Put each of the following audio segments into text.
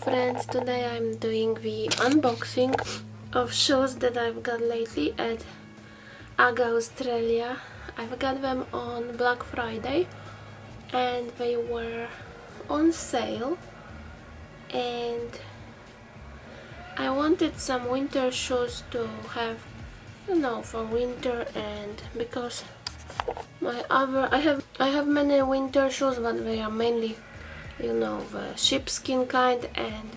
friends, today I'm doing the unboxing of shoes that I've got lately at UGG Australia. I've got them on Black Friday and they were on sale, and I wanted some winter shoes to have, for winter, and because I have many winter shoes, but they are mainly the sheepskin kind, and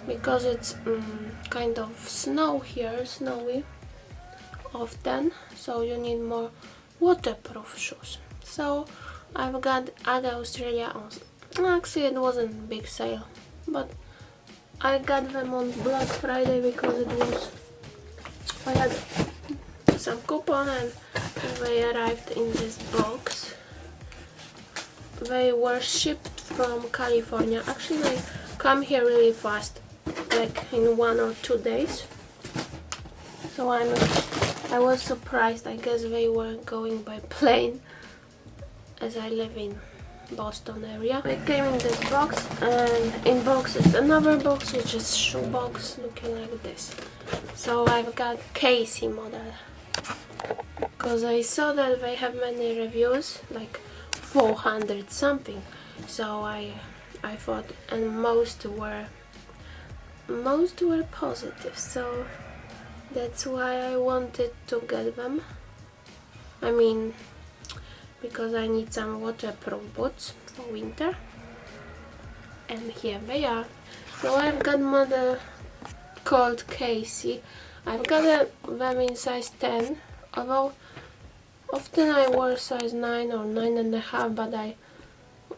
because it's kind of snowy often, so you need more waterproof shoes. So I've got UGG Australia on, actually it wasn't a big sale, but I got them on Black Friday because I had some coupon and they arrived in this box. They were shipped from California. Actually they come here really fast, like in 1 or 2 days. So I was surprised. I guess they were going by plane, as I live in Boston area. They came in this box, and in box is another box, which is shoe box looking like this. So I've got Kesey model, because I saw that they have many reviews, like 400 something. So I thought, and most were positive, so that's why I wanted to get them. I mean, because I need some waterproof boots for winter, and here they are. So I've got model called Kesey. I've got them in size 10, although often I wear size 9 or 9.5, but I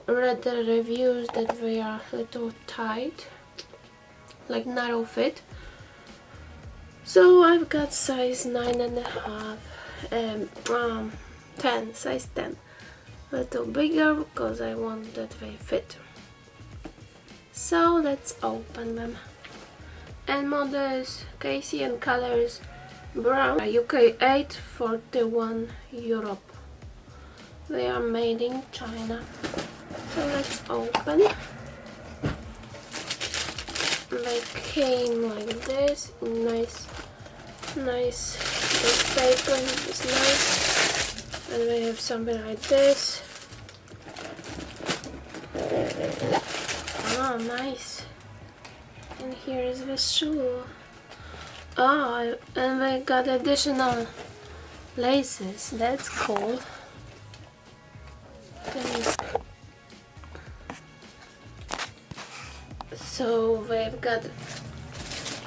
read the reviews that they are a little tight, like narrow fit. So I've got size 9.5, 10, size 10, a little bigger because I want that they fit. So let's open them. And model is Kesey and color is brown. UK 841 Europe. They are made in China. So let's open. They came like this, nice the paper is nice, and they have something like this. Oh, nice. And here is the shoe. Oh, and they got additional laces. That's cool. So they've got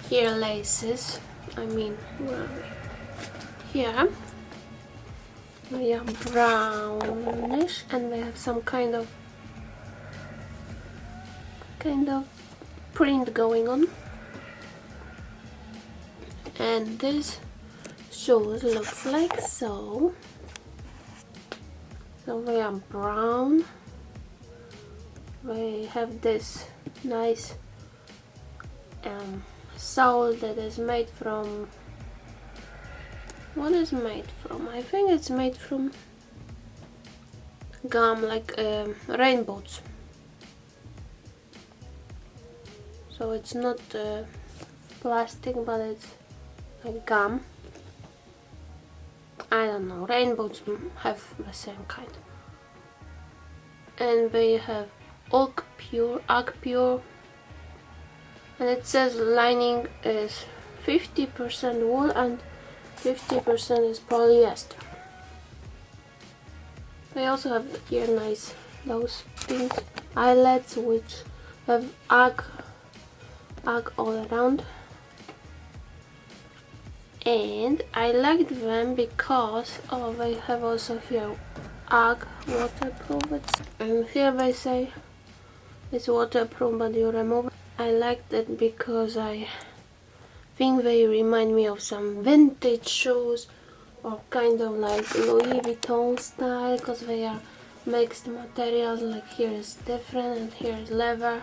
here laces. I mean, where are they? Here they are brownish, and they have some kind of print going on. And this shoes looks like so. So they are brown. They have this nice sole that is made from, what is made from? I think it's made from gum, like rainbows. So it's not plastic, but it's like gum. I don't know, rainbows have the same kind. And they have UGG pure, and it says lining is 50% wool and 50% is polyester. They also have here nice those pink eyelets which have UGG all around. And I liked them because they have also here UGG waterproof, and here they say it's waterproof but you remove it. I like that because I think they remind me of some vintage shoes, or kind of like Louis Vuitton style, because they are mixed materials. Like here is different and here is leather.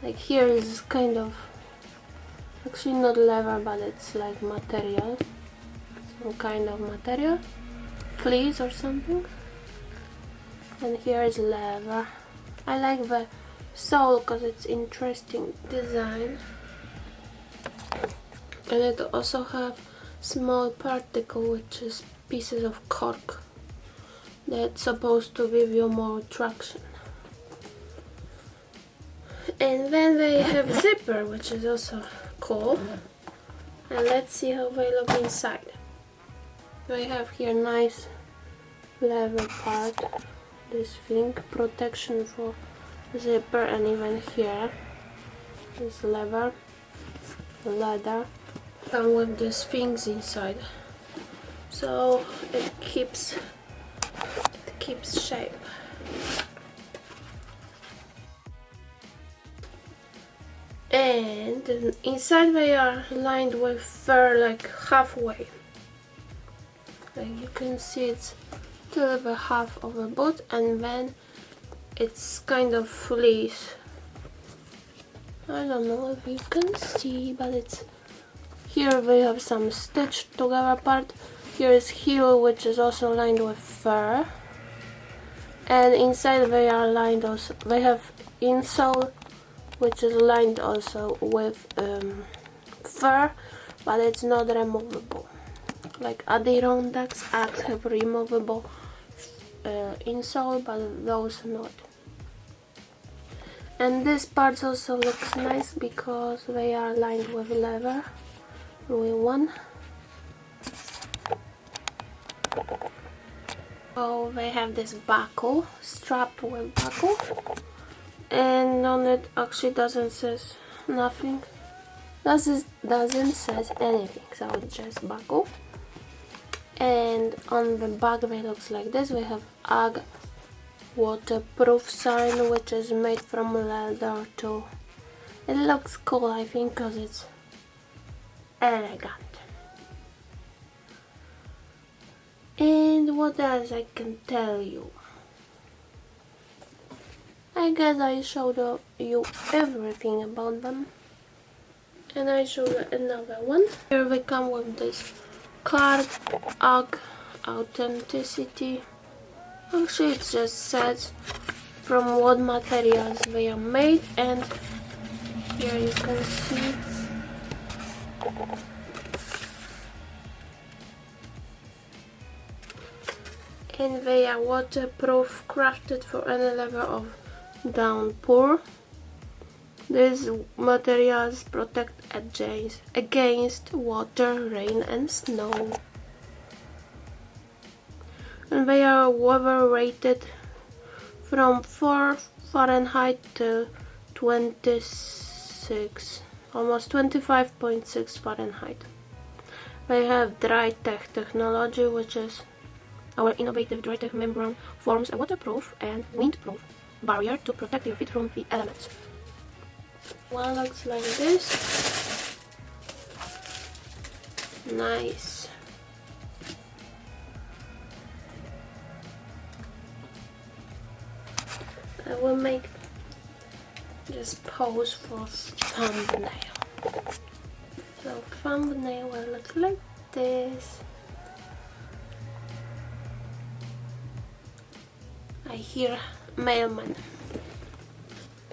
Like here is kind of, actually not leather, but it's like material, some kind of material, fleece or something. And here is leather. I like the sole because it's interesting design, and it also have small particle, which is pieces of cork that's supposed to give you more traction. And then they have zipper, which is also cool. And let's see how they look inside. They have here nice leather part, this thing, protection for zipper, and even here this leather, come with these things inside, so it keeps shape. And inside they are lined with fur, like halfway. Like you can see it's till the half of the boot, and then it's kind of fleece. I don't know if you can see, but it's here they have some stitched together part. Here is heel, which is also lined with fur, and inside they are lined also. They have insole, which is lined also with fur, but it's not removable. Like Adirondacks Uggs have removable insole, but those not. And this part also looks nice because they are lined with leather, Louis one. Oh, they have this buckle, strap with buckle, and on it actually doesn't says nothing. Doesn't says anything, so it's just buckle. And on the back they looks like this. We have UGG waterproof sign, which is made from leather too. It looks cool, I think, because it's elegant. And what else I can tell you? I guess I showed you everything about them. And I showed you another one. Here we come with this card, UGG authenticity. Actually it just says from what materials they are made, and here you can see and they are waterproof, crafted for any level of downpour. These materials protect against water, rain and snow. And they are weather rated from 4 Fahrenheit to 26, almost 25.6 Fahrenheit. They have dry tech technology, which is our innovative dry tech membrane forms a waterproof and windproof barrier to protect your feet from the elements. One looks like this. Nice. I will make just pose for thumbnail. So thumbnail will look like this. I hear mailman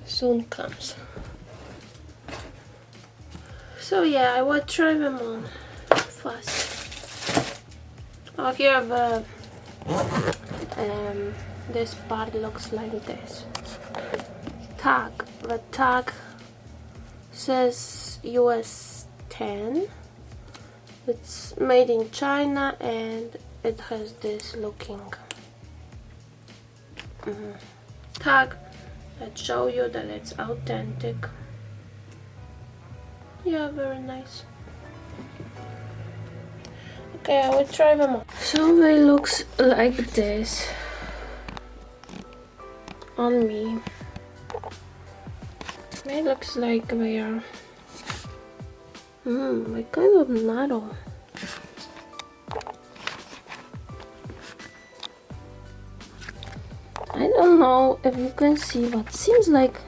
soon comes. So yeah, I will try them on fast. Oh, here the this part looks like this. Tag. The tag says US 10. It's made in China and it has this looking tag that show you that it's authentic. Yeah, very nice. Okay, I will try them on. So they looks like this on me. It looks like they are like kind of narrow. I don't know if you can see, but seems like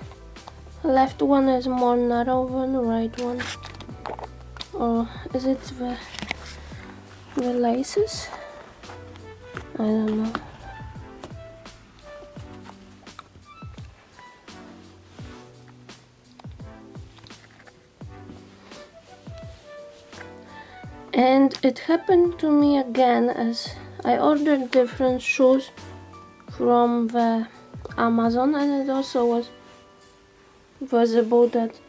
left one is more narrow than the right one. Or is it the laces? I don't know. And it happened to me again, as I ordered different shoes from the Amazon, and it also was visible that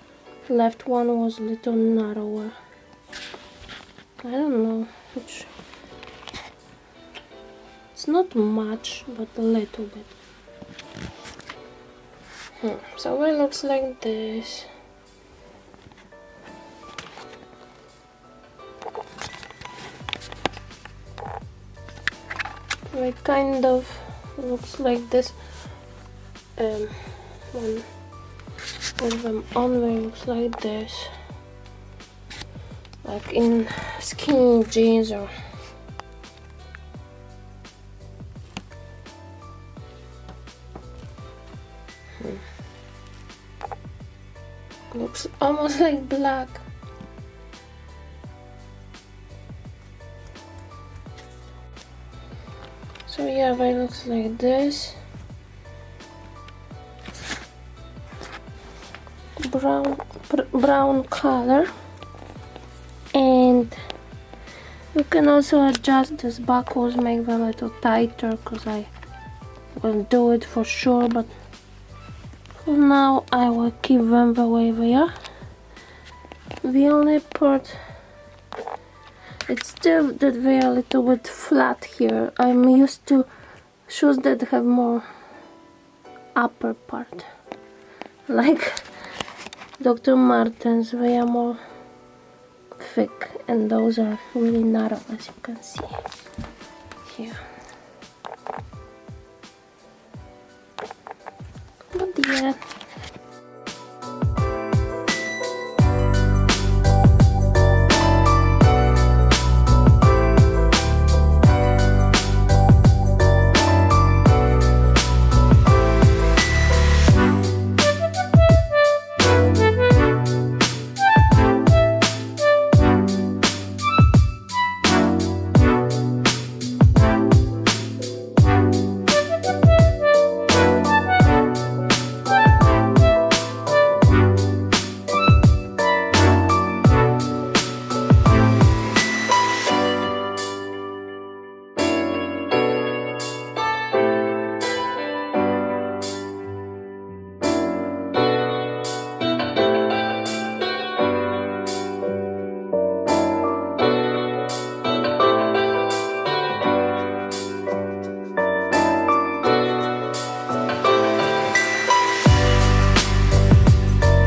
left one was a little narrower. I don't know which. It's not much, but a little bit. So it looks like this. It kind of looks like this. One of them on there looks like this, like in skinny jeans or looks almost like black. So yeah, it looks like this. Brown color, and you can also adjust these buckles, make them a little tighter, because I will do it for sure, but for now I will keep them the way they are. The only part, it's still that they are a little bit flat here. I'm used to shoes that have more upper part, like Dr. Martens. They are more thick, and those are really narrow, as you can see here. But yeah.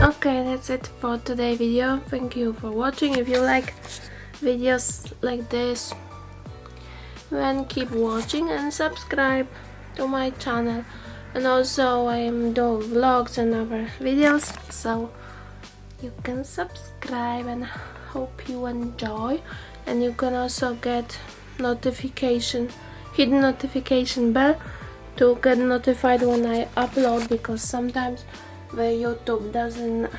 Okay, that's it for today's video. Thank you for watching. If you like videos like this, then keep watching and subscribe to my channel. And also I am doing vlogs and other videos, so you can subscribe, and hope you enjoy. And you can also get notification, hit notification bell to get notified when I upload, because sometimes the YouTube doesn't,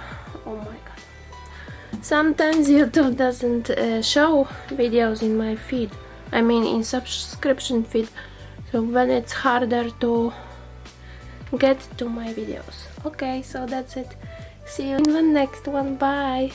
oh my god, sometimes YouTube doesn't show videos in my feed, I mean in subscription feed, so then it's harder to get to my videos. Okay, so that's it. See you in the next one. Bye.